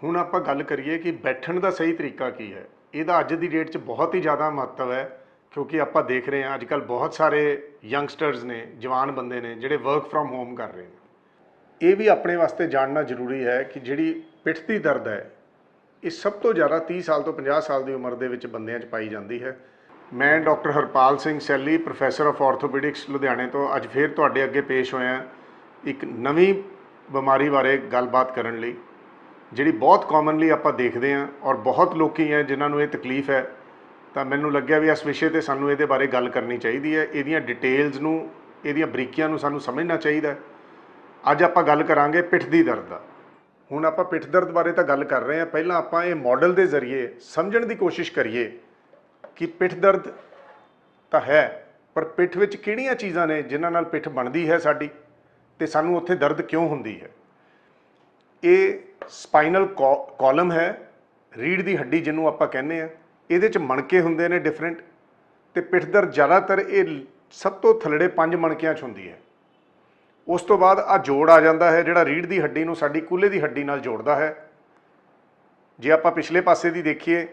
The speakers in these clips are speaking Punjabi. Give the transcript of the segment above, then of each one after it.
ਹੁਣ ਆਪਾਂ ਗੱਲ ਕਰੀਏ कि बैठण का सही तरीका की है। ਇਹਦਾ ਅੱਜ ਦੀ ਡੇਟ 'ਚ बहुत ही ज़्यादा महत्व है क्योंकि ਆਪਾਂ देख रहे हैं अजकल बहुत सारे यंगस्टर्स ने जवान बंदे ने ਜਿਹੜੇ वर्क फ्रॉम होम कर रहे हैं। ये भी अपने वास्ते जानना जरूरी है कि ਜਿਹੜੀ पिठ ਦੀ दर्द है ये सब तो ज़्यादा 30 साल तो 50 साल की उम्र के बंदियां 'ਚ पाई जाती है। मैं doctor Harpal Singh Selhi professor of orthopaedics लुधियाने तो अज फिर तुहाडे अगे पेश होया एक नवी बीमारी बारे गलबात करन लई जिहड़ी बहुत कॉमनली आपां देखते हैं और बहुत लोग हैं जिन्होंने ये तकलीफ है। तो मैनूं लग्या भी इस विषय पर सानूं इहदे बारे गल करनी चाहिए है। इहदियां डिटेल्स नूं इहदियां बरीकियां नूं सानूं समझना चाहिए। अज आपां गल करांगे पिठ दी दर्द दा। हुण आपां पिठ दर्द बारे तो गल कर रहे हैं, पहलां आपां ये मॉडल के जरिए समझण की कोशिश करिए कि पिठ दर्द तो है पर पिठ विच किहड़ियां चीज़ां ने जिन्हां नाल पिठ बनदी है साडी ते सानूं उत्थे दर्द क्यों हुंदी है। ये स्पाइनल कॉलम है, रीढ़ की हड्डी जिन्हों आप कहने हैं, ये मणके होंगे ने डिफरेंट। तो पिठ दर्द ज़्यादातर ये सब तो थलड़े 5 मणकियां होंगी है। उस तो बाद आ जोड़ आ जाता है जिहड़ा रीढ़ की हड्डी नूं साडी कूल्हे की हड्डी नाल जोड़ता है। जे आप पिछले पासे की देखिए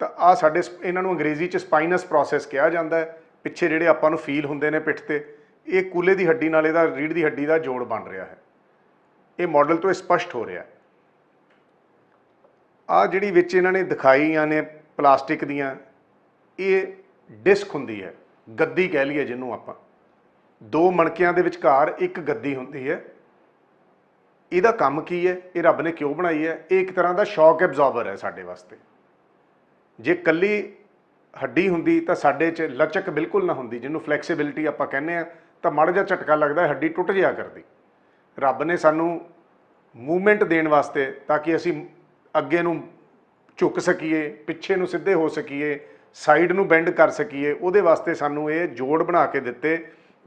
तो आ साडे इन्हां नूं अंग्रेजी च स्पाइनस प्रोसैस कहा जाता है। पिछे जिहड़े आपां नूं फील होंगे ने पिठ ते ये कूल्हे की हड्डी नाल इहदा रीढ़ की हड्डी का जोड़ बन रहा है। ये मॉडल तो स्पष्ट हो रहा है। आ जिहड़ी विच इन्हां ने दिखाईयां ने प्लास्टिक दियां ये डिस्क हुंदी है, गद्दी कह लीए जिन्हों आपां। 2 मणकियां दे विचकार एक गद्दी हुंदी है। इहदा काम की है, ये रब ने क्यों बनाई है? ये एक तरह का शॉक एब्जॉर्बर है साडे वास्ते। जे कल्ली हड्डी हुंदी तां साडे च लचक बिल्कुल ना हुंदी, जिन्हों फ्लैक्सीबिलिटी आपां कहने आ, तां माड़ा जिहा झटका लगदा है हड्डी टुट जिया करदी। रब ने सानूं मूवमेंट देण वास्ते ताकि असीं अगे नूं झुक सकीए, पिछे नूं सीधे हो सकीए, साइड नूं बेंड कर सकीए, उहदे वास्ते सानूं ये जोड़ बना के दिते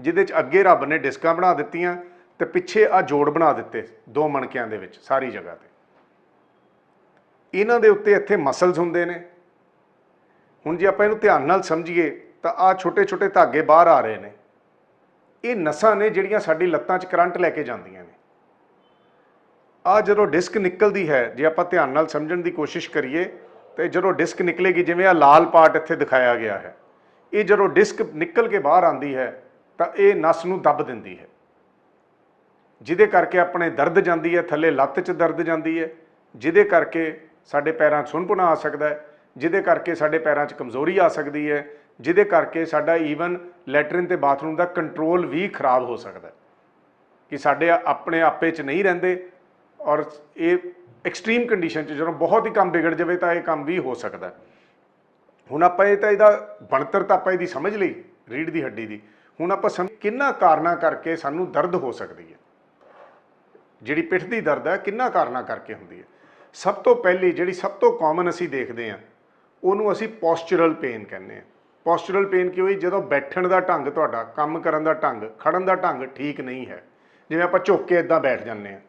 जिहदे च अगे रब ने डिस्कां बना दित्तियां ते पिछे आ जोड़ बना दिते 2 मणकियां दे विच सारी जगह ते। इन्हां दे उत्ते इत्थे मसल्स हुंदे ने। हुण जे आपां इहनूं ध्यान नाल समझीए तां आ छोटे छोटे धागे बाहर आ रहे ने। ये नसां ने जिहड़ियां साडी लत्तां च करंट लैके जांदियां ने। आ जदों डिस्क निकलती है, जे आपां ध्यान नाल समझण दी कोशिश करिए तो जदों डिस्क निकलेगी, जिवें आ लाल पार्ट इत्थे दिखाया गया है, ये जदों डिस्क निकल के बाहर आती है तो ये नस नूं दब दिंदी है, जिहदे करके अपने दर्द जाती है, थले लत्त च दर्द जाती है, जिहदे करके साडे पैरां 'च सुनपना आ सकता है, जिहदे करके साडे पैरां 'च कमज़ोरी आ सकती है, जिहदे करके साडा ईवन लैटरिन ते बाथरूम का कंट्रोल भी खराब हो सकता है कि साडे अपने आपे च नहीं रहिंदे। और ये एक्सट्रीम कंडीशन जो बहुत ही काम बिगड़ जाए तो यह काम भी हो सकता है। हुण आपां ये तां इहदा बनतर तां आपां इहदी समझ लई रीढ़ की हड्डी की। हुण आपां समझ किन्ना कारणा करके सानूं दर्द हो सकती है, जिहड़ी पिठ की दर्द है किन्ना कारणा करके हुंदी है। सब तो पहली जिहड़ी सब तो कॉमन असीं देखते हैं उहनूं असीं पोस्चरल पेन कहने हैं। पोस्चरल पेन की होई जदों बैठण दा ढंग तुहाडा, काम करन दा ढंग, खड़न दा ढंग ठीक नहीं है। जिवें आपां झुक के इदां बैठ जांदे हैं,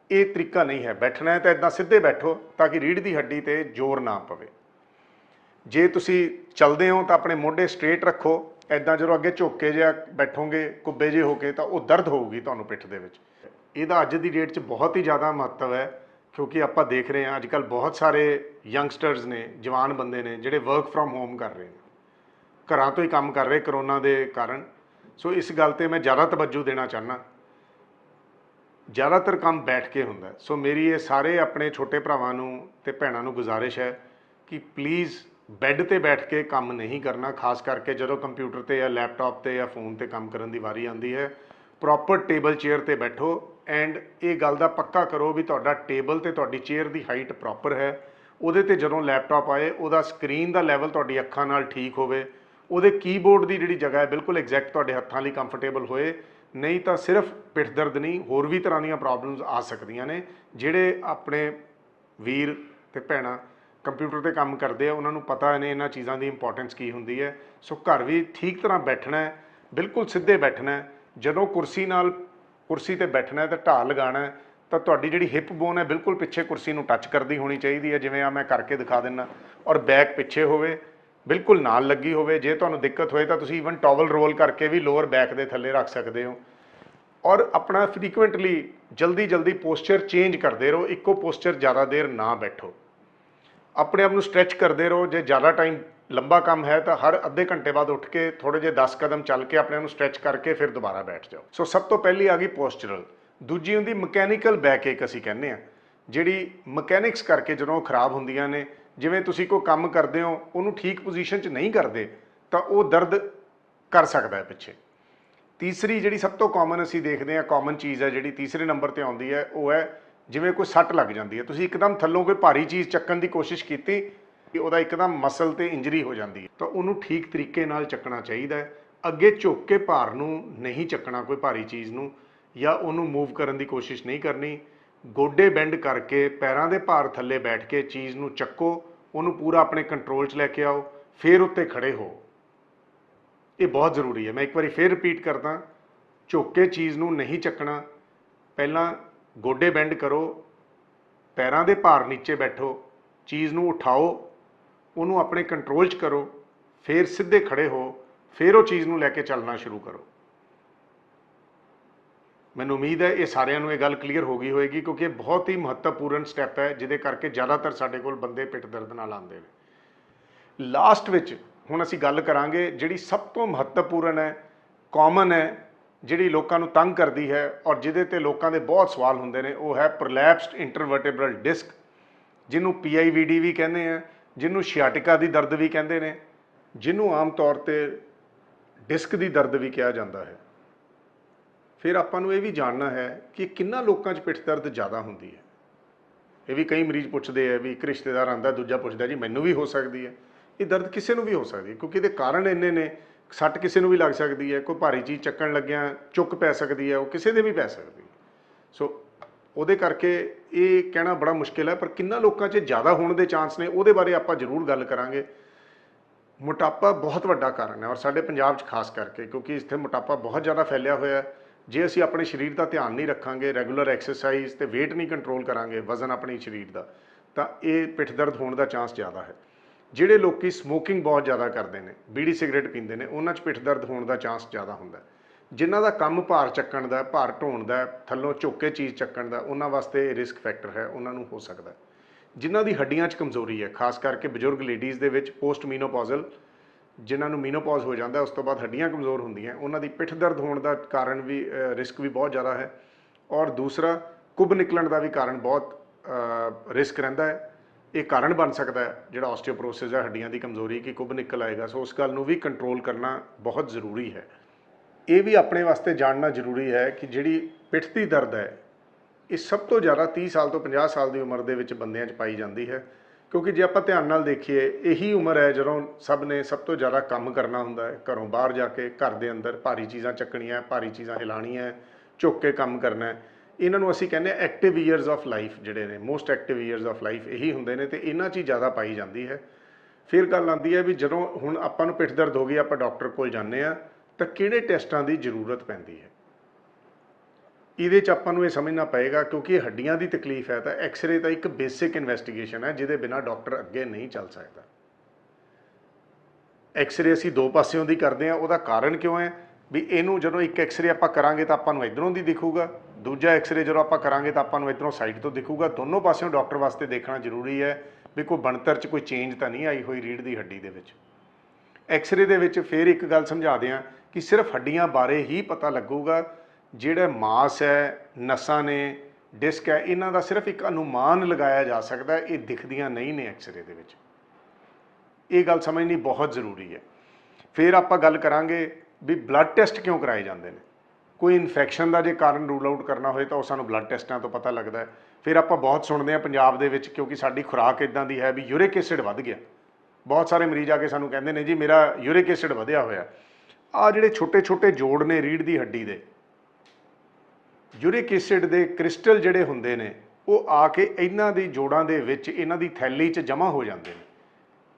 ये तरीका नहीं है। बैठना है तो इदां सीधे बैठो ताकि रीढ़ की हड्डी ते जोर ना पवे। जे तुसी चलते हो तो अपने मोढे स्ट्रेट रखो, इदां जो अगे झुक के जिहा बैठोगे कुब्बे जे होके तो वह दर्द होगी तुहानूं पिठ दे विच। इहदा अज की डेट 'च बहुत ही ज़्यादा महत्व है क्योंकि आपां देख रहे हैं अजकल बहुत सारे यंगस्टर्स ने, जवान बंदे ने जिहड़े वर्क फ्रॉम होम कर रहे हैं, घरां तो ही काम कर रहे करोना के कारण। सो इस गल ते मैं ज़्यादा तवज्जो देना चाहना। ज़्यादातर काम बैठ के होंदा। सो मेरी ये सारे अपने छोटे भरावां नूं ते भैणां नूं गुजारिश है कि प्लीज़ बैड ते बैठ के काम नहीं करना, खास करके जदों कंप्यूटर ते या लैपटॉप ते या फोन ते काम करन दी वारी आंदी है। प्रॉपर टेबल चेयर ते बैठो एंड ये गल दा पक्का करो भी तुहाडा टेबल ते तुहाडी चेयर दी हाइट प्रॉपर है। उहदे ते जदों लैपटॉप आए उहदा स्क्रीन दा लैवल तुहाडी अखां नाल ठीक होवे, उहदे कीबोर्ड दी जिहड़ी जगह है बिल्कुल एग्जैक्ट तुहाडे हत्थां लई कंफर्टेबल होए। नहीं तो सिर्फ पिठ दर्द नहीं, होर भी तरह दी प्रॉब्लम्स आ सकदियां ने। जिहड़े अपने वीर ते भैणां कंप्यूटर ते काम करते हैं उन्होंने पता ने इन्हां चीज़ों की इंपॉर्टेंस की हुंदी है। सो घर भी ठीक तरह बैठना है, बिल्कुल सीधे बैठना है। जदों कुर्सी ते बैठना है तो ढाल लगाना है तो तुहाडी जिहड़ी हिप बोन है बिल्कुल पिछे कुर्सी नूं टच करती होनी चाहिए है, जिवें आ मैं करके दिखा दिना। और बैक पिछे होवे, बिल्कुल नाल लगी होवे। जे तुहानूं दिक्कत होए तो तुसीं ईवन टॉवल रोल करके भी लोअर बैक दे थल्ले रख सकते हो। और अपना फ्रीकुएंटली जल्दी जल्दी पोस्चर चेंज करते रहो, इक्को पोस्चर ज़्यादा देर ना बैठो। अपने आप को स्ट्रैच करते रहो। जो ज़्यादा टाइम लंबा काम है तो हर अद्धे घंटे बाद उठ के थोड़े जे 10 कदम चल के अपने आप को स्ट्रैच करके फिर दोबारा बैठ जाओ। सो सब तो पहली आ गई पोस्चरल। दूजी होंगी मकैनिकल बैक एक, असीं कहने हैं जिहड़ी मकैनिक्स करके ਜਦੋਂ खराब ਹੁੰਦੀਆਂ ਨੇ, जिवें तुसीं कोई काम करते हो ਉਹਨੂੰ ठीक पोजीशन च नहीं करते तो वो दर्द कर सकता है पिछे। तीसरी जिहड़ी सब तो कॉमन असीं देखते हैं, कॉमन चीज़ है जिहड़ी तीसरे नंबर पर आउंदी है, वो है जिवें कोई सੱਟ लग जाती है। तुसीं एकदम थल्लों कोई भारी चीज़ चक्कण की कोशिश की, ਉਹਦਾ ਇੱਕਦਮ ਮਸਲ ਤੇ ਇੰਜਰੀ ਹੋ ਜਾਂਦੀ ਹੈ, ਤਾਂ ਉਹਨੂੰ ਠੀਕ ਤਰੀਕੇ ਨਾਲ ਚੱਕਣਾ ਚਾਹੀਦਾ ਹੈ। ਅੱਗੇ ਝੁੱਕ ਕੇ ਭਾਰ ਨੂੰ ਨਹੀਂ ਚੱਕਣਾ, ਕੋਈ ਭਾਰੀ ਚੀਜ਼ ਨੂੰ ਜਾਂ ਉਹਨੂੰ ਮੂਵ ਕਰਨ ਦੀ ਕੋਸ਼ਿਸ਼ ਨਹੀਂ ਕਰਨੀ। ਗੋਡੇ ਬੈਂਡ ਕਰਕੇ ਪੈਰਾਂ ਦੇ ਭਾਰ ਥੱਲੇ ਬੈਠ ਕੇ ਚੀਜ਼ ਨੂੰ ਚੱਕੋ, ਉਹਨੂੰ ਪੂਰਾ ਆਪਣੇ ਕੰਟਰੋਲ 'ਚ ਲੈ ਕੇ ਆਓ, ਫਿਰ ਉੱਤੇ ਖੜੇ ਹੋ। ਇਹ ਬਹੁਤ ਜ਼ਰੂਰੀ ਹੈ। ਮੈਂ ਇੱਕ ਵਾਰੀ ਫਿਰ ਰਿਪੀਟ ਕਰਦਾ, ਝੁੱਕ ਕੇ ਚੀਜ਼ ਨੂੰ ਨਹੀਂ ਚੱਕਣਾ। ਪਹਿਲਾਂ ਗੋਡੇ ਬੈਂਡ ਕਰੋ, ਪੈਰਾਂ ਦੇ ਭਾਰ ਨੀਚੇ ਬੈਠੋ, ਚੀਜ਼ ਨੂੰ ਉਠਾਓ, ਉਹਨੂੰ ਆਪਣੇ ਕੰਟਰੋਲ 'ਚ ਕਰੋ, ਫਿਰ ਸਿੱਧੇ ਖੜੇ ਹੋ, ਫਿਰ ਉਹ ਚੀਜ਼ ਨੂੰ ਲੈ ਕੇ ਚੱਲਣਾ ਸ਼ੁਰੂ ਕਰੋ। ਮੈਨੂੰ ਉਮੀਦ ਹੈ ਇਹ ਸਾਰਿਆਂ ਨੂੰ ਇਹ ਗੱਲ ਕਲੀਅਰ ਹੋ ਗਈ ਹੋਏਗੀ, ਕਿਉਂਕਿ ਇਹ ਬਹੁਤ ਹੀ ਮਹੱਤਵਪੂਰਨ ਸਟੈਪ ਹੈ ਜਿਹਦੇ ਕਰਕੇ ਜ਼ਿਆਦਾਤਰ ਸਾਡੇ ਕੋਲ ਬੰਦੇ ਪਿੱਠ ਦਰਦ ਨਾਲ ਆਉਂਦੇ ਨੇ। ਲਾਸਟ ਵਿੱਚ ਹੁਣ ਅਸੀਂ ਗੱਲ ਕਰਾਂਗੇ ਜਿਹੜੀ ਸਭ ਤੋਂ ਮਹੱਤਵਪੂਰਨ ਹੈ, ਕਾਮਨ ਹੈ, ਜਿਹੜੀ ਲੋਕਾਂ ਨੂੰ ਤੰਗ ਕਰਦੀ ਹੈ ਔਰ ਜਿਹਦੇ ਤੇ ਲੋਕਾਂ ਦੇ ਬਹੁਤ ਸਵਾਲ ਹੁੰਦੇ ਨੇ, ਉਹ ਹੈ ਪ੍ਰੋਲੈਪਸਡ ਇੰਟਰਵਰਟੇਬਰਲ ਡਿਸਕ, ਜਿਹਨੂੰ PIVD ਵੀ ਕਹਿੰਦੇ ਆ, ਜਿਹਨੂੰ ਸ਼ਿਆਟਿਕਾ ਦੀ ਦਰਦ ਵੀ ਕਹਿੰਦੇ ਨੇ, ਜਿਹਨੂੰ ਆਮ ਤੌਰ ਤੇ ਡਿਸਕ ਦੀ ਦਰਦ ਵੀ ਕਿਹਾ ਜਾਂਦਾ ਹੈ। ਫਿਰ ਆਪਾਂ ਨੂੰ ਇਹ ਵੀ ਜਾਣਨਾ ਹੈ ਕਿ ਕਿੰਨਾ ਲੋਕਾਂ 'ਚ ਪਿੱਠ ਦਰਦ ਜ਼ਿਆਦਾ ਹੁੰਦੀ ਹੈ। ਇਹ ਵੀ ਕਈ ਮਰੀਜ਼ ਪੁੱਛਦੇ ਆ, ਵੀ ਇੱਕ ਰਿਸ਼ਤੇਦਾਰ ਆਉਂਦਾ, ਦੂਜਾ ਪੁੱਛਦਾ ਜੀ ਮੈਨੂੰ ਵੀ ਹੋ ਸਕਦੀ ਹੈ। ਇਹ ਦਰਦ ਕਿਸੇ ਨੂੰ ਵੀ ਹੋ ਸਕਦੀ ਹੈ, ਕਿਉਂਕਿ ਇਹਦੇ ਕਾਰਨ ਇੰਨੇ ਨੇ। ਸੱਟ ਕਿਸੇ ਨੂੰ ਵੀ ਲੱਗ ਸਕਦੀ ਹੈ, ਕੋਈ ਭਾਰੀ ਚੀਜ਼ ਚੱਕਣ ਲੱਗਿਆ ਚੁੱਕ ਪੈ ਸਕਦੀ ਹੈ, ਉਹ ਕਿਸੇ ਦੇ ਵੀ ਪੈ ਸਕਦੀ ਹੈ। ਸੋ ਉਹਦੇ ਕਰਕੇ ਇਹ ਕਹਿਣਾ ਬੜਾ ਮੁਸ਼ਕਿਲ ਹੈ, ਪਰ ਕਿੰਨਾ ਲੋਕਾਂ 'ਚ ਜ਼ਿਆਦਾ ਹੋਣ ਦੇ ਚਾਂਸ ਨੇ ਉਹਦੇ ਬਾਰੇ ਆਪਾਂ ਜ਼ਰੂਰ ਗੱਲ ਕਰਾਂਗੇ। ਮੋਟਾਪਾ ਬਹੁਤ ਵੱਡਾ ਕਾਰਨ ਹੈ, ਔਰ ਸਾਡੇ ਪੰਜਾਬ 'ਚ ਖਾਸ ਕਰਕੇ, ਕਿਉਂਕਿ ਇੱਥੇ ਮੋਟਾਪਾ ਬਹੁਤ ਜ਼ਿਆਦਾ ਫੈਲਿਆ ਹੋਇਆ। ਜੇ ਅਸੀਂ ਆਪਣੇ ਸਰੀਰ ਦਾ ਧਿਆਨ ਨਹੀਂ ਰੱਖਾਂਗੇ, ਰੈਗੂਲਰ ਐਕਸਰਸਾਈਜ਼ ਤੇ weight ਨਹੀਂ ਕੰਟਰੋਲ ਕਰਾਂਗੇ, ਵਜ਼ਨ ਆਪਣੇ ਸਰੀਰ ਦਾ, ਤਾਂ ਇਹ ਪਿੱਠ ਦਰਦ ਹੋਣ ਦਾ ਚਾਂਸ ਜ਼ਿਆਦਾ ਹੈ। ਜਿਹੜੇ ਲੋਕੀ ਸਮੋਕਿੰਗ ਬਹੁਤ ਜ਼ਿਆਦਾ ਕਰਦੇ ਨੇ, ਬੀੜੀ ਸਿਗਰਟ ਪੀਂਦੇ ਨੇ, ਉਹਨਾਂ 'ਚ ਪਿੱਠ ਦਰਦ ਹੋਣ ਦਾ ਚਾਂਸ ਜ਼ਿਆਦਾ ਹੁੰਦਾ। ਜਿਨ੍ਹਾਂ ਦਾ ਕੰਮ ਭਾਰ ਚੱਕਣ ਦਾ, ਭਾਰ ਢੋਣ ਦਾ, ਥੱਲੋਂ ਝੁੱਕ ਕੇ ਚੀਜ਼ ਚੱਕਣ ਦਾ, ਉਹਨਾਂ ਵਾਸਤੇ ਰਿਸਕ ਫੈਕਟਰ ਹੈ, ਉਹਨਾਂ ਨੂੰ ਹੋ ਸਕਦਾ। ਜਿਨ੍ਹਾਂ ਦੀ ਹੱਡੀਆਂ 'ਚ ਕਮਜ਼ੋਰੀ ਹੈ, ਖਾਸ ਕਰਕੇ ਬਜ਼ੁਰਗ ਲੇਡੀਜ਼ ਦੇ ਵਿੱਚ ਪੋਸਟ ਮੀਨੋਪੌਜ਼ਲ, ਜਿਨ੍ਹਾਂ ਨੂੰ ਮੀਨੋਪੌਜ਼ ਹੋ ਜਾਂਦਾ, ਉਸ ਤੋਂ ਬਾਅਦ ਹੱਡੀਆਂ ਕਮਜ਼ੋਰ ਹੁੰਦੀਆਂ, ਉਹਨਾਂ ਦੀ ਪਿੱਠ ਦਰਦ ਹੋਣ ਦਾ ਕਾਰਨ ਵੀ, ਰਿਸਕ ਵੀ ਬਹੁਤ ਜ਼ਿਆਦਾ ਹੈ। ਔਰ ਦੂਸਰਾ, ਕੁੱਬ ਨਿਕਲਣ ਦਾ ਵੀ ਕਾਰਨ ਬਹੁਤ ਰਿਸਕ ਰਹਿੰਦਾ ਹੈ। ਇਹ ਕਾਰਨ ਬਣ ਸਕਦਾ ਹੈ ਜਿਹੜਾ ਆਸਟੀਓਪੋਰੋਸਿਸ ਹੈ, ਹੱਡੀਆਂ ਦੀ ਕਮਜ਼ੋਰੀ, ਕਿ ਕੁੱਬ ਨਿਕਲ ਆਏਗਾ। ਸੋ ਉਸ ਗੱਲ ਨੂੰ ਵੀ ਕੰਟਰੋਲ ਕਰਨਾ ਬਹੁਤ ਜ਼ਰੂਰੀ ਹੈ। ਇਹ ਵੀ ਆਪਣੇ ਵਾਸਤੇ ਜਾਣਨਾ ਜ਼ਰੂਰੀ ਹੈ ਕਿ ਜਿਹੜੀ ਪਿੱਠ ਦੀ ਦਰਦ ਹੈ, ਇਹ ਸਭ ਤੋਂ ਜ਼ਿਆਦਾ 30 ਸਾਲ ਤੋਂ 50 ਸਾਲ ਦੀ ਉਮਰ ਦੇ ਵਿੱਚ ਬੰਦਿਆਂ 'ਚ ਪਾਈ ਜਾਂਦੀ ਹੈ। ਕਿਉਂਕਿ ਜੇ ਆਪਾਂ ਧਿਆਨ ਨਾਲ ਦੇਖੀਏ, ਇਹੀ ਉਮਰ ਹੈ ਜਦੋਂ ਸਭ ਨੇ ਸਭ ਤੋਂ ਜ਼ਿਆਦਾ ਕੰਮ ਕਰਨਾ ਹੁੰਦਾ ਹੈ। ਘਰੋਂ ਬਾਹਰ ਜਾ ਕੇ, ਘਰ ਦੇ ਅੰਦਰ ਭਾਰੀ ਚੀਜ਼ਾਂ ਚੱਕਣੀਆਂ, ਭਾਰੀ ਚੀਜ਼ਾਂ ਹਿਲਾਉਣੀਆਂ, ਝੁੱਕ ਕੇ ਕੰਮ ਕਰਨਾ। ਇਹਨਾਂ ਨੂੰ ਅਸੀਂ ਕਹਿੰਦੇ ਐਕਟਿਵ ਈਅਰਸ ਆਫ ਲਾਈਫ, ਜਿਹੜੇ ਨੇ most active years of life ਇਹੀ ਹੁੰਦੇ ਨੇ, ਤੇ ਇਹਨਾਂ 'ਚ ਹੀ ਜ਼ਿਆਦਾ ਪਾਈ ਜਾਂਦੀ ਹੈ। ਫਿਰ ਗੱਲ ਆਉਂਦੀ ਹੈ ਵੀ ਜਦੋਂ ਹੁਣ ਆਪਾਂ ਨੂੰ ਪਿੱਠ ਦਰਦ ਹੋ ਗਈ, ਆਪਾਂ ਡਾਕਟਰ ਕੋਲ ਜਾਂਦੇ ਹਾਂ, ਤਾਂ ਕਿਹੜੇ ਟੈਸਟਾਂ ਦੀ ਜ਼ਰੂਰਤ ਪੈਂਦੀ ਹੈ। ਇਹਦੇ 'ਚ ਆਪਾਂ ਨੂੰ ਇਹ ਸਮਝਣਾ ਪਏਗਾ, ਕਿਉਂਕਿ ਇਹ ਹੱਡੀਆਂ ਦੀ ਤਕਲੀਫ ਹੈ, ਤਾਂ ਐਕਸਰੇ ਤਾਂ ਇੱਕ ਬੇਸਿਕ ਇਨਵੈਸਟੀਗੇਸ਼ਨ ਹੈ, ਜਿਹਦੇ ਬਿਨਾਂ ਡਾਕਟਰ ਅੱਗੇ ਨਹੀਂ ਚੱਲ ਸਕਦਾ। ਐਕਸਰੇ ਅਸੀਂ ਦੋ ਪਾਸਿਓਂ ਦੀ ਕਰਦੇ ਹਾਂ। ਉਹਦਾ ਕਾਰਨ ਕਿਉਂ ਹੈ ਵੀ ਇਹਨੂੰ ਜਦੋਂ ਇੱਕ ਐਕਸਰੇ ਆਪਾਂ ਕਰਾਂਗੇ ਤਾਂ ਆਪਾਂ ਨੂੰ ਇੱਧਰੋਂ ਦੀ ਦਿਖੂਗਾ, ਦੂਜਾ ਐਕਸਰੇ ਜਦੋਂ ਆਪਾਂ ਕਰਾਂਗੇ ਤਾਂ ਆਪਾਂ ਨੂੰ ਇੱਧਰੋਂ ਸਾਈਡ ਤੋਂ ਦਿਖੂਗਾ। ਦੋਨੋਂ ਪਾਸਿਓਂ ਡਾਕਟਰ ਵਾਸਤੇ ਦੇਖਣਾ ਜ਼ਰੂਰੀ ਹੈ ਵੀ ਕੋਈ ਬਣਤਰ 'ਚ ਕੋਈ ਚੇਂਜ ਤਾਂ ਨਹੀਂ ਆਈ ਹੋਈ ਰੀੜ੍ਹ ਦੀ ਹੱਡੀ ਦੇ ਵਿੱਚ। ਐਕਸਰੇ ਦੇ ਵਿੱਚ ਫਿਰ ਇੱਕ ਗੱਲ ਸਮਝਾ ਦਿਆਂ ਕਿ ਸਿਰਫ ਹੱਡੀਆਂ ਬਾਰੇ ਹੀ ਪਤਾ ਲੱਗੂਗਾ। ਜਿਹੜਾ ਮਾਸ ਹੈ, ਨਸਾਂ ਨੇ, ਡਿਸਕ ਹੈ, ਇਹਨਾਂ ਦਾ ਸਿਰਫ ਇੱਕ ਅਨੁਮਾਨ ਲਗਾਇਆ ਜਾ ਸਕਦਾ, ਇਹ ਦਿਖਦੀਆਂ ਨਹੀਂ ਨੇ ਐਕਸਰੇ ਦੇ ਵਿੱਚ। ਇਹ ਗੱਲ ਸਮਝਣੀ ਬਹੁਤ ਜ਼ਰੂਰੀ ਹੈ। ਫਿਰ ਆਪਾਂ ਗੱਲ ਕਰਾਂਗੇ ਵੀ ਬਲੱਡ ਟੈਸਟ ਕਿਉਂ ਕਰਾਏ ਜਾਂਦੇ ਨੇ। ਕੋਈ ਇਨਫੈਕਸ਼ਨ ਦਾ ਜੇ ਕਾਰਨ ਰੂਲ ਆਊਟ ਕਰਨਾ ਹੋਏ ਤਾਂ ਉਹ ਸਾਨੂੰ ਬਲੱਡ ਟੈਸਟਾਂ ਤੋਂ ਪਤਾ ਲੱਗਦਾ ਹੈ। ਫਿਰ ਆਪਾਂ ਬਹੁਤ ਸੁਣਦੇ ਹਾਂ ਪੰਜਾਬ ਦੇ ਵਿੱਚ, ਕਿਉਂਕਿ ਸਾਡੀ ਖੁਰਾਕ ਇੱਦਾਂ ਦੀ ਹੈ ਵੀ ਯੂਰਿਕ ਐਸਿਡ ਵੱਧ ਗਿਆ। ਬਹੁਤ ਸਾਰੇ ਮਰੀਜ਼ ਆ ਕੇ ਸਾਨੂੰ ਕਹਿੰਦੇ ਨੇ ਜੀ ਮੇਰਾ ਯੂਰਿਕ ਐਸਿਡ ਵਧਿਆ ਹੋਇਆ। ਆਹ ਜਿਹੜੇ ਛੋਟੇ ਛੋਟੇ ਜੋੜ ਨੇ ਰੀੜ੍ਹ ਦੀ ਹੱਡੀ ਦੇ, ਯੂਰਿਕ ਐਸਿਡ ਦੇ ਕ੍ਰਿਸਟਲ ਜਿਹੜੇ ਹੁੰਦੇ ਨੇ, ਉਹ ਆ ਕੇ ਇਹਨਾਂ ਦੀ ਜੋੜਾਂ ਦੇ ਵਿੱਚ, ਇਹਨਾਂ ਦੀ ਥੈਲੀ 'ਚ ਜਮ੍ਹਾਂ ਹੋ ਜਾਂਦੇ ਨੇ,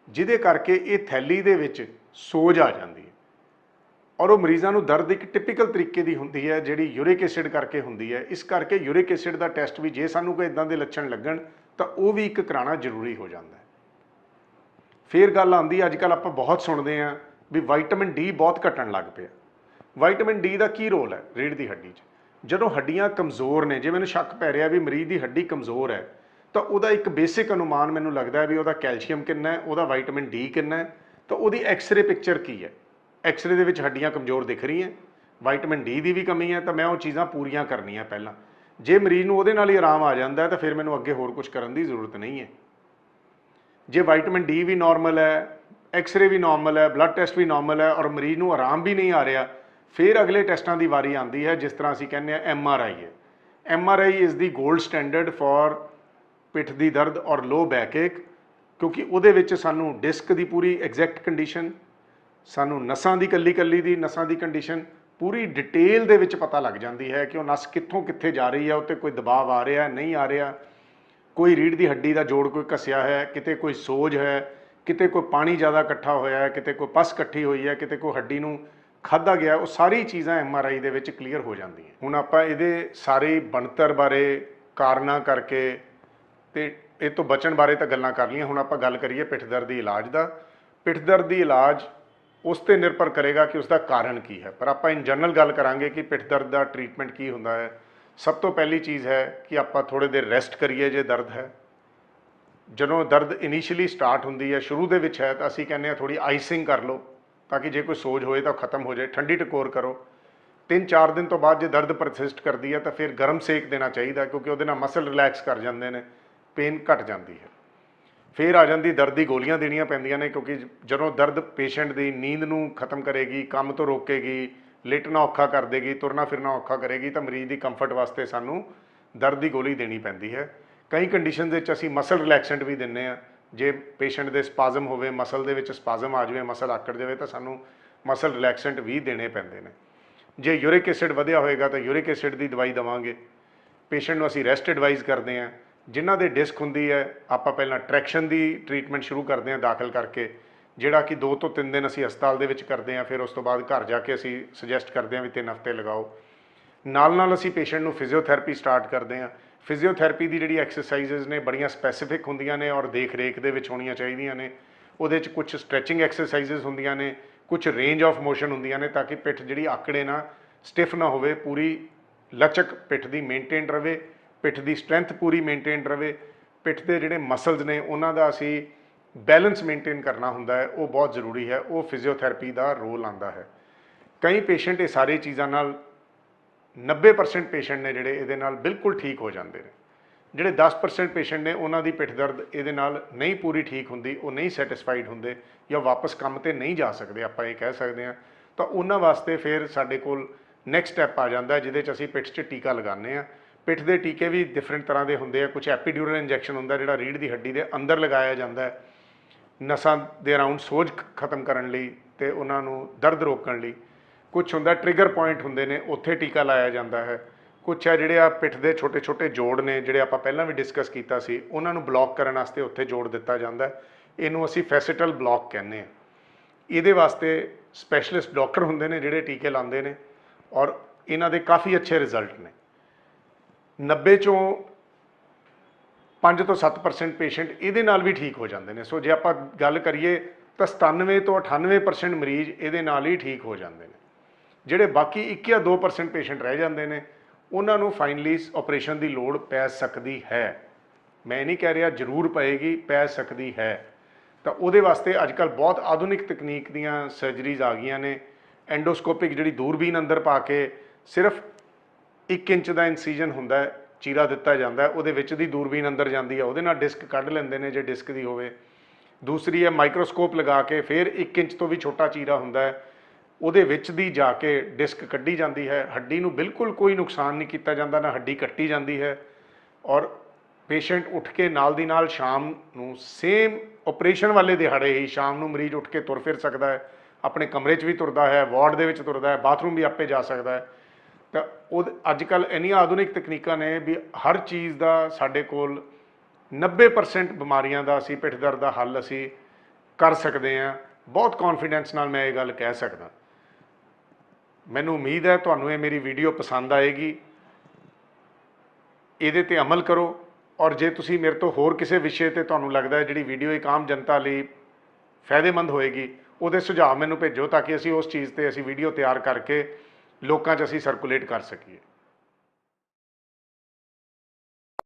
ਜਿਹਦੇ ਕਰਕੇ ਇਹ ਥੈਲੀ ਦੇ ਵਿੱਚ ਸੋਜ ਆ ਜਾਂਦੀ ਹੈ। ਔਰ ਉਹ ਮਰੀਜ਼ਾਂ ਨੂੰ ਦਰਦ ਇੱਕ ਟਿਪੀਕਲ ਤਰੀਕੇ ਦੀ ਹੁੰਦੀ ਹੈ, ਜਿਹੜੀ ਯੂਰਿਕ ਐਸਿਡ ਕਰਕੇ ਹੁੰਦੀ ਹੈ। ਇਸ ਕਰਕੇ ਯੂਰਿਕ ਐਸਿਡ ਦਾ ਟੈਸਟ ਵੀ ਜੇ ਸਾਨੂੰ ਕੋਈ ਇਦਾਂ ਦੇ ਲੱਛਣ ਲੱਗਣ ਤਾਂ ਉਹ ਵੀ ਇੱਕ ਕਰਾਉਣਾ ਜ਼ਰੂਰੀ ਹੋ ਜਾਂਦਾ ਹੈ। ਫਿਰ ਗੱਲ ਆਉਂਦੀ, ਅੱਜ ਕੱਲ੍ਹ ਆਪਾਂ ਬਹੁਤ ਸੁਣਦੇ ਹਾਂ ਵੀ ਵਿਟਾਮਿਨ ਡੀ ਬਹੁਤ ਘਟਣ ਲੱਗ ਪਿਆ। ਵਿਟਾਮਿਨ ਡੀ ਦਾ ਕੀ ਰੋਲ ਹੈ ਰੀੜ੍ਹ ਦੀ ਹੱਡੀ 'ਚ? ਜਦੋਂ ਹੱਡੀਆਂ ਕਮਜ਼ੋਰ ਨੇ, ਜੇ ਮੈਨੂੰ ਸ਼ੱਕ ਪੈ ਰਿਹਾ ਵੀ ਮਰੀਜ਼ ਦੀ ਹੱਡੀ ਕਮਜ਼ੋਰ ਹੈ, ਤਾਂ ਉਹਦਾ ਇੱਕ ਬੇਸਿਕ ਅਨੁਮਾਨ ਮੈਨੂੰ ਲੱਗਦਾ ਹੈ ਵੀ ਉਹਦਾ ਕੈਲਸ਼ੀਅਮ ਕਿੰਨਾ ਹੈ, ਉਹਦਾ ਵਿਟਾਮਿਨ ਡੀ ਕਿੰਨਾ ਹੈ, ਤਾਂ ਉਹਦੀ ਐਕਸ-ਰੇ ਪਿਕਚਰ ਕੀ ਹੈ। ਐਕਸ-ਰੇ ਦੇ ਵਿੱਚ ਹੱਡੀਆਂ ਕਮਜ਼ੋਰ ਦਿਖ ਰਹੀਆਂ, ਵਿਟਾਮਿਨ ਡੀ ਦੀ ਵੀ ਕਮੀ ਹੈ, ਤਾਂ ਮੈਂ ਉਹ ਚੀਜ਼ਾਂ ਪੂਰੀਆਂ ਕਰਨੀਆਂ ਪਹਿਲਾਂ। ਜੇ ਮਰੀਜ਼ ਨੂੰ ਉਹਦੇ ਨਾਲ ਹੀ ਆਰਾਮ ਆ ਜਾਂਦਾ ਤਾਂ ਫਿਰ ਮੈਨੂੰ ਅੱਗੇ ਹੋਰ ਕੁਝ ਕਰਨ ਦੀ ਜ਼ਰੂਰਤ ਨਹੀਂ ਹੈ। ਜੇ ਵਿਟਾਮਿਨ ਡੀ ਵੀ ਨਾਰਮਲ ਹੈ, ਐਕਸ-ਰੇ ਵੀ ਨਾਰਮਲ ਹੈ, ਬਲੱਡ ਟੈਸਟ ਵੀ ਨਾਰਮਲ ਹੈ, ਔਰ ਮਰੀਜ਼ ਨੂੰ ਆਰਾਮ ਵੀ ਨਹੀਂ ਆ ਰਿਹਾ, ਫਿਰ ਅਗਲੇ ਟੈਸਟਾਂ ਦੀ ਵਾਰੀ ਆਉਂਦੀ ਹੈ, ਜਿਸ ਤਰ੍ਹਾਂ ਅਸੀਂ ਕਹਿੰਦੇ ਹਾਂ MRI ਹੈ। MRI is the gold standard for ਪਿੱਠ ਦੀ ਦਰਦ ਔਰ ਲੋ ਬੈਕ ਏਕ, ਕਿਉਂਕਿ ਉਹਦੇ ਵਿੱਚ ਸਾਨੂੰ ਡਿਸਕ ਦੀ ਪੂਰੀ ਐਗਜ਼ੈਕਟ ਕੰਡੀਸ਼ਨ, ਸਾਨੂੰ ਨਸਾਂ ਦੀ ਕੱਲੀ ਦੀ ਨਸਾਂ ਦੀ ਕੰਡੀਸ਼ਨ ਪੂਰੀ ਡਿਟੇਲ ਦੇ ਵਿੱਚ ਪਤਾ ਲੱਗ ਜਾਂਦੀ ਹੈ ਕਿ ਉਹ ਨਸ ਕਿੱਥੋਂ ਕਿੱਥੇ ਜਾ ਰਹੀ ਹੈ, ਉੱਤੇ ਕੋਈ ਦਬਾਅ ਆ ਰਿਹਾ ਨਹੀਂ ਆ ਰਿਹਾ, ਕੋਈ ਰੀੜ੍ਹ ਦੀ ਹੱਡੀ ਦਾ ਜੋੜ ਕੋਈ ਘਸਿਆ ਹੈ, ਕਿਤੇ ਕੋਈ ਸੋਜ ਹੈ, ਕਿਤੇ ਕੋਈ ਪਾਣੀ ਜ਼ਿਆਦਾ ਇਕੱਠਾ ਹੋਇਆ ਹੈ, ਕਿਤੇ ਕੋਈ ਪਸ ਇਕੱਠੀ ਹੋਈ ਹੈ, ਕਿਤੇ ਕੋਈ ਹੱਡੀ ਨੂੰ ਖਾਧਾ ਗਿਆ, ਉਹ ਸਾਰੀ ਚੀਜ਼ਾਂ MRI ਦੇ ਵਿੱਚ ਕਲੀਅਰ ਹੋ ਜਾਂਦੀਆਂ। ਹੁਣ ਆਪਾਂ ਇਹਦੇ ਸਾਰੇ ਬਣਤਰ ਬਾਰੇ, ਕਾਰਨਾਂ ਕਰਕੇ ਤੇ ਇਹ ਤੋਂ ਬਚਣ ਬਾਰੇ ਤਾਂ ਗੱਲਾਂ ਕਰ ਲਈਆਂ। ਹੁਣ ਆਪਾਂ ਗੱਲ ਕਰੀਏ ਪਿੱਠ ਦਰਦ ਦੀ ਇਲਾਜ ਦਾ। ਪਿੱਠ ਦਰਦ ਦੀ ਇਲਾਜ ਉਸ 'ਤੇ ਨਿਰਭਰ ਕਰੇਗਾ ਕਿ ਉਸ ਦਾ ਕਾਰਨ ਕੀ ਹੈ, ਪਰ ਆਪਾਂ ਇਨ ਜਨਰਲ ਗੱਲ ਕਰਾਂਗੇ ਕਿ ਪਿੱਠ ਦਰਦ ਦਾ ਟ੍ਰੀਟਮੈਂਟ ਕੀ ਹੁੰਦਾ ਹੈ। ਸਭ ਤੋਂ ਪਹਿਲੀ ਚੀਜ਼ ਹੈ ਕਿ ਆਪਾਂ ਥੋੜ੍ਹੇ ਦੇਰ ਰੈਸਟ ਕਰੀਏ ਜੇ ਦਰਦ ਹੈ। ਜਦੋਂ ਦਰਦ ਇਨੀਸ਼ੀਅਲੀ ਸਟਾਰਟ ਹੁੰਦੀ ਹੈ, ਸ਼ੁਰੂ ਦੇ ਵਿੱਚ ਹੈ, ਤਾਂ ਅਸੀਂ ਕਹਿੰਦੇ ਹਾਂ ਥੋੜ੍ਹੀ ਆਈਸਿੰਗ ਕਰ ਲਓ ਤਾਂ ਕਿ ਜੇ ਕੋਈ ਸੋਜ ਹੋਏ ਤਾਂ ਖਤਮ ਹੋ ਜਾਏ। ਠੰਡੀ ਟਕੋਰ ਕਰੋ। 3-4 ਦਿਨ ਤੋਂ ਬਾਅਦ ਜੇ ਦਰਦ ਪਰਸਿਸਟ ਕਰਦੀ ਹੈ ਤਾਂ ਫਿਰ ਗਰਮ ਸੇਕ ਦੇਣਾ ਚਾਹੀਦਾ, ਕਿਉਂਕਿ ਉਹਦੇ ਨਾਲ ਮਸਲ ਰਿਲੈਕਸ ਕਰ ਜਾਂਦੇ ਨੇ, ਪੇਨ ਘਟ ਜਾਂਦੀ ਹੈ। ਫਿਰ ਆ ਜਾਂਦੀ ਦਰਦ ਦੀ ਗੋਲੀਆਂ ਦੇਣੀਆਂ ਪੈਂਦੀਆਂ ਨੇ, ਕਿਉਂਕਿ ਜਦੋਂ ਦਰਦ ਪੇਸ਼ੈਂਟ ਦੀ ਨੀਂਦ ਨੂੰ ਖਤਮ ਕਰੇਗੀ, ਕੰਮ ਤੋਂ ਰੋਕੇਗੀ, ਲੇਟਣਾ ਔਖਾ ਕਰ ਦੇਗੀ, ਤੁਰਨਾ ਫਿਰਨਾ ਔਖਾ ਕਰੇਗੀ, ਤਾਂ ਮਰੀਜ਼ ਦੀ ਕੰਫਰਟ ਵਾਸਤੇ ਸਾਨੂੰ ਦਰਦ ਦੀ ਗੋਲੀ ਦੇਣੀ ਪੈਂਦੀ ਹੈ। ਕਈ ਕੰਡੀਸ਼ਨ ਵਿੱਚ ਅਸੀਂ ਮਸਲ ਰਿਲੈਕਸੈਂਟ ਵੀ ਦਿੰਦੇ ਹਾਂ। ਜੇ ਪੇਸ਼ੈਂਟ ਦੇ ਸਪਾਜ਼ਮ ਹੋਵੇ, ਮਸਲ ਦੇ ਵਿੱਚ ਸਪਾਜ਼ਮ ਆ ਜਾਵੇ, ਮਸਲ ਆਕੜ ਜਾਵੇ, ਤਾਂ ਸਾਨੂੰ ਮਸਲ ਰਿਲੈਕਸੈਂਟ ਵੀ ਦੇਣੇ ਪੈਂਦੇ ਨੇ। ਜੇ ਯੂਰਿਕ ਐਸਿਡ ਵਧਿਆ ਹੋਏਗਾ ਤਾਂ ਯੂਰਿਕ ਐਸਿਡ ਦੀ ਦਵਾਈ ਦੇਵਾਂਗੇ। ਪੇਸ਼ੈਂਟ ਨੂੰ ਅਸੀਂ ਰੈਸਟ ਐਡਵਾਈਜ਼ ਕਰਦੇ ਹਾਂ। ਜਿਨ੍ਹਾਂ ਦੇ ਡਿਸਕ ਹੁੰਦੀ ਹੈ, ਆਪਾਂ ਪਹਿਲਾਂ ਟਰੈਕਸ਼ਨ ਦੀ ਟ੍ਰੀਟਮੈਂਟ ਸ਼ੁਰੂ ਕਰਦੇ ਹਾਂ ਦਾਖਲ ਕਰਕੇ, ਜਿਹੜਾ ਕਿ 2 ਤੋਂ 3 ਦਿਨ ਅਸੀਂ ਹਸਪਤਾਲ ਦੇ ਵਿੱਚ ਕਰਦੇ ਹਾਂ। ਫਿਰ ਉਸ ਤੋਂ ਬਾਅਦ ਘਰ ਜਾ ਕੇ ਅਸੀਂ ਸੁਜੈਸਟ ਕਰਦੇ ਹਾਂ ਵੀ 3 ਹਫ਼ਤੇ ਲਗਾਓ। ਨਾਲ ਅਸੀਂ ਪੇਸ਼ੈਂਟ ਨੂੰ ਫਿਜ਼ੀਓਥੈਰੇਪੀ ਸਟਾਰਟ ਕਰਦੇ ਹਾਂ। ਫਿਜ਼ੀਓਥੈਰੇਪੀ ਦੀ ਜਿਹੜੀ ਐਕਸਰਸਾਈਜ਼ਸ ਨੇ ਬੜੀਆਂ ਸਪੈਸੀਫਿਕ ਹੁੰਦੀਆਂ ਨੇ ਔਰ ਦੇਖ ਰੇਖ ਦੇ ਵਿੱਚ ਹੋਣੀਆਂ ਚਾਹੀਦੀਆਂ ਨੇ। ਉਹਦੇ 'ਚ ਕੁਝ ਸਟਰੈਚਿੰਗ ਐਕਸਰਸਾਈਜ਼ਸ ਹੁੰਦੀਆਂ ਨੇ, ਕੁਝ ਰੇਂਜ ਆਫ ਮੋਸ਼ਨ ਹੁੰਦੀਆਂ ਨੇ, ਤਾਂ ਕਿ ਪਿੱਠ ਜਿਹੜੀ ਆਕੜੇ ਨਾ, ਸਟਿਫ ਨਾ ਹੋਵੇ, ਪੂਰੀ ਲਚਕ ਪਿੱਠ ਦੀ ਮੇਨਟੇਨ ਰਵੇ, ਪਿੱਠ ਦੀ ਸਟਰੈਂਥ ਪੂਰੀ ਮੇਨਟੇਨ ਰਵੇ। ਪਿੱਠ ਦੇ ਜਿਹੜੇ ਮਸਲਸ ਨੇ ਉਹਨਾਂ ਦਾ ਅਸੀਂ ਬੈਲੈਂਸ ਮੇਨਟੇਨ ਕਰਨਾ ਹੁੰਦਾ ਹੈ, ਉਹ ਬਹੁਤ ਜ਼ਰੂਰੀ ਹੈ। ਉਹ ਫਿਜ਼ੀਓਥੈਰੇਪੀ ਦਾ ਰੋਲ ਆਉਂਦਾ ਹੈ। ਕਈ ਪੇਸ਼ੈਂਟ ਇਹ ਸਾਰੀ ਚੀਜ਼ਾਂ ਨਾਲ 90% ਪੇਸ਼ੈਂਟ ਨੇ ਜਿਹੜੇ ਇਹਦੇ ਨਾਲ ਬਿਲਕੁਲ ਠੀਕ ਹੋ ਜਾਂਦੇ ਨੇ। ਜਿਹੜੇ 10% ਪੇਸ਼ੈਂਟ ਨੇ ਉਹਨਾਂ ਦੀ ਪਿੱਠ ਦਰਦ ਇਹਦੇ ਨਾਲ ਨਹੀਂ ਪੂਰੀ ਠੀਕ ਹੁੰਦੀ, ਉਹ ਨਹੀਂ ਸੈਟਿਸਫਾਈਡ ਹੁੰਦੇ ਜਾਂ ਵਾਪਸ ਕੰਮ ਤੇ ਨਹੀਂ ਜਾ ਸਕਦੇ, ਆਪਾਂ ਇਹ ਕਹਿ ਸਕਦੇ ਹਾਂ। ਤਾਂ ਉਹਨਾਂ ਵਾਸਤੇ ਫਿਰ ਸਾਡੇ ਕੋਲ ਨੈਕਸਟ ਸਟੈਪ ਆ ਜਾਂਦਾ, ਜਿਹਦੇ 'ਚ ਅਸੀਂ ਪਿੱਠ 'ਚ ਟੀਕਾ ਲਗਾਉਂਦੇ ਹਾਂ। ਪਿੱਠ ਦੇ ਟੀਕੇ ਵੀ ਡਿਫਰੈਂਟ ਤਰ੍ਹਾਂ ਦੇ ਹੁੰਦੇ ਆ। ਕੁਝ ਐਪੀਡਿਊਰਲ ਇੰਜੈਕਸ਼ਨ ਹੁੰਦਾ ਜਿਹੜਾ ਰੀੜ੍ਹ ਦੀ ਹੱਡੀ ਦੇ ਅੰਦਰ ਲਗਾਇਆ ਜਾਂਦਾ ਹੈ, ਨਸਾਂ ਦੇ ਅਰਾਊਂਡ ਸੋਜ ਖਤਮ ਕਰਨ ਲਈ ਅਤੇ ਉਹਨਾਂ ਨੂੰ ਦਰਦ ਰੋਕਣ ਲਈ। ਕੁਛ ਹੁੰਦਾ ਟ੍ਰਿਗਰ ਪੁਆਇੰਟ ਹੁੰਦੇ ਨੇ, ਉੱਥੇ ਟੀਕਾ ਲਾਇਆ ਜਾਂਦਾ ਹੈ। ਕੁਛ ਹੈ ਜਿਹੜੇ ਆ ਪਿੱਠ ਦੇ ਛੋਟੇ ਛੋਟੇ ਜੋੜ ਨੇ, ਜਿਹੜੇ ਆਪਾਂ ਪਹਿਲਾਂ ਵੀ ਡਿਸਕਸ ਕੀਤਾ ਸੀ, ਉਹਨਾਂ ਨੂੰ ਬਲੌਕ ਕਰਨ ਵਾਸਤੇ ਉੱਥੇ ਜੋੜ ਦਿੱਤਾ ਜਾਂਦਾ। ਇਹਨੂੰ ਅਸੀਂ ਫੈਸਿਟਲ ਬਲੌਕ ਕਹਿੰਦੇ ਹਾਂ। ਇਹਦੇ ਵਾਸਤੇ ਸਪੈਸ਼ਲਿਸਟ ਡਾਕਟਰ ਹੁੰਦੇ ਨੇ ਜਿਹੜੇ ਟੀਕੇ ਲਾਉਂਦੇ ਨੇ, ਔਰ ਇਹਨਾਂ ਦੇ ਕਾਫੀ ਅੱਛੇ ਰਿਜ਼ਲਟ ਨੇ। 90 ਚੋਂ 5 ਤੋਂ 7% ਪੇਸ਼ੈਂਟ ਇਹਦੇ ਨਾਲ ਵੀ ਠੀਕ ਹੋ ਜਾਂਦੇ ਨੇ। ਸੋ ਜੇ ਆਪਾਂ ਗੱਲ ਕਰੀਏ ਤਾਂ 97 ਤੋਂ 98% ਮਰੀਜ਼ ਇਹਦੇ ਨਾਲ ਹੀ ਠੀਕ ਹੋ ਜਾਂਦੇ ਨੇ। ਜਿਹੜੇ ਬਾਕੀ 1 ਜਾਂ 2% ਪੇਸ਼ੈਂਟ ਰਹਿ ਜਾਂਦੇ ਨੇ, ਉਹਨਾਂ ਨੂੰ ਫਾਈਨਲੀ ਆਪਰੇਸ਼ਨ ਦੀ ਲੋੜ ਪੈ ਸਕਦੀ ਹੈ। ਮੈਂ ਨਹੀਂ ਕਹਿ ਰਿਹਾ ਜ਼ਰੂਰ ਪਏਗੀ, ਪੈ ਸਕਦੀ ਹੈ। ਤਾਂ ਉਹਦੇ ਵਾਸਤੇ ਅੱਜ ਕੱਲ੍ਹ ਬਹੁਤ ਆਧੁਨਿਕ ਤਕਨੀਕ ਦੀਆਂ ਸਰਜਰੀਜ਼ ਆ ਗਈਆਂ ਨੇ। ਐਂਡੋਸਕੋਪਿਕ ਜਿਹੜੀ ਦੂਰਬੀਨ ਅੰਦਰ ਪਾ ਕੇ ਸਿਰਫ 1 ਇੰਚ ਦਾ ਇਨਸੀਜਨ ਹੁੰਦਾ, ਚੀਰਾ ਦਿੱਤਾ ਜਾਂਦਾ, ਉਹਦੇ ਵਿੱਚ ਦੀ ਦੂਰਬੀਨ ਅੰਦਰ ਜਾਂਦੀ ਹੈ, ਉਹਦੇ ਨਾਲ ਡਿਸਕ ਕੱਢ ਲੈਂਦੇ ਨੇ ਜੇ ਡਿਸਕ ਦੀ ਹੋਵੇ। ਦੂਸਰੀ ਹੈ ਮਾਈਕਰੋਸਕੋਪ ਲਗਾ ਕੇ, ਫਿਰ 1 ਇੰਚ ਤੋਂ ਵੀ ਛੋਟਾ ਚੀਰਾ ਹੁੰਦਾ ਹੈ, ਉਹਦੇ ਵਿੱਚ ਦੀ ਜਾ ਕੇ ਡਿਸਕ ਕੱਢੀ ਜਾਂਦੀ ਹੈ। ਹੱਡੀ ਨੂੰ ਬਿਲਕੁਲ ਕੋਈ ਨੁਕਸਾਨ ਨਹੀਂ ਕੀਤਾ ਜਾਂਦਾ, ਨਾ ਹੱਡੀ ਕੱਟੀ ਜਾਂਦੀ ਹੈ। ਔਰ ਪੇਸ਼ੈਂਟ ਉੱਠ ਕੇ ਨਾਲ ਦੀ ਨਾਲ ਸ਼ਾਮ ਨੂੰ ਸੇਮ ਆਪਰੇਸ਼ਨ ਵਾਲੇ ਦਿਹਾੜੇ ਹੀ ਸ਼ਾਮ ਨੂੰ ਮਰੀਜ਼ ਉੱਠ ਕੇ ਤੁਰ ਫਿਰ ਸਕਦਾ ਹੈ, ਆਪਣੇ ਕਮਰੇ 'ਚ ਵੀ ਤੁਰਦਾ ਹੈ, ਵਾਰਡ ਦੇ ਵਿੱਚ ਤੁਰਦਾ ਹੈ, ਬਾਥਰੂਮ ਵੀ ਆਪੇ ਜਾ ਸਕਦਾ ਹੈ। ਤਾਂ ਉਹ ਅੱਜ ਕੱਲ੍ਹ ਇੰਨੀਆਂ ਆਧੁਨਿਕ ਤਕਨੀਕਾਂ ਨੇ ਵੀ ਹਰ ਚੀਜ਼ ਦਾ ਸਾਡੇ ਕੋਲ 90% ਬਿਮਾਰੀਆਂ ਦਾ ਅਸੀਂ ਪਿੱਠ ਦਰਦ ਦਾ ਹੱਲ ਅਸੀਂ ਕਰ ਸਕਦੇ ਹਾਂ। ਬਹੁਤ ਕੌਨਫੀਡੈਂਸ ਨਾਲ ਮੈਂ ਇਹ ਗੱਲ ਕਹਿ ਸਕਦਾ। ਮੈਨੂੰ ਉਮੀਦ ਹੈ ਤੁਹਾਨੂੰ ਇਹ ਮੇਰੀ ਵੀਡੀਓ ਪਸੰਦ ਆਏਗੀ। ਇਹਦੇ 'ਤੇ ਅਮਲ ਕਰੋ। ਔਰ ਜੇ ਤੁਸੀਂ ਮੇਰੇ ਤੋਂ ਹੋਰ ਕਿਸੇ ਵਿਸ਼ੇ 'ਤੇ ਤੁਹਾਨੂੰ ਲੱਗਦਾ ਹੈ ਜਿਹੜੀ ਵੀਡੀਓ ਇੱਕ ਆਮ ਜਨਤਾ ਲਈ ਫਾਇਦੇਮੰਦ ਹੋਏਗੀ, ਉਹਦੇ ਸੁਝਾਅ ਮੈਨੂੰ ਭੇਜੋ ਤਾਂ ਕਿ ਅਸੀਂ ਉਸ ਚੀਜ਼ 'ਤੇ ਅਸੀਂ ਵੀਡੀਓ ਤਿਆਰ ਕਰਕੇ ਲੋਕਾਂ 'ਚ ਅਸੀਂ ਸਰਕੂਲੇਟ ਕਰ ਸਕੀਏ।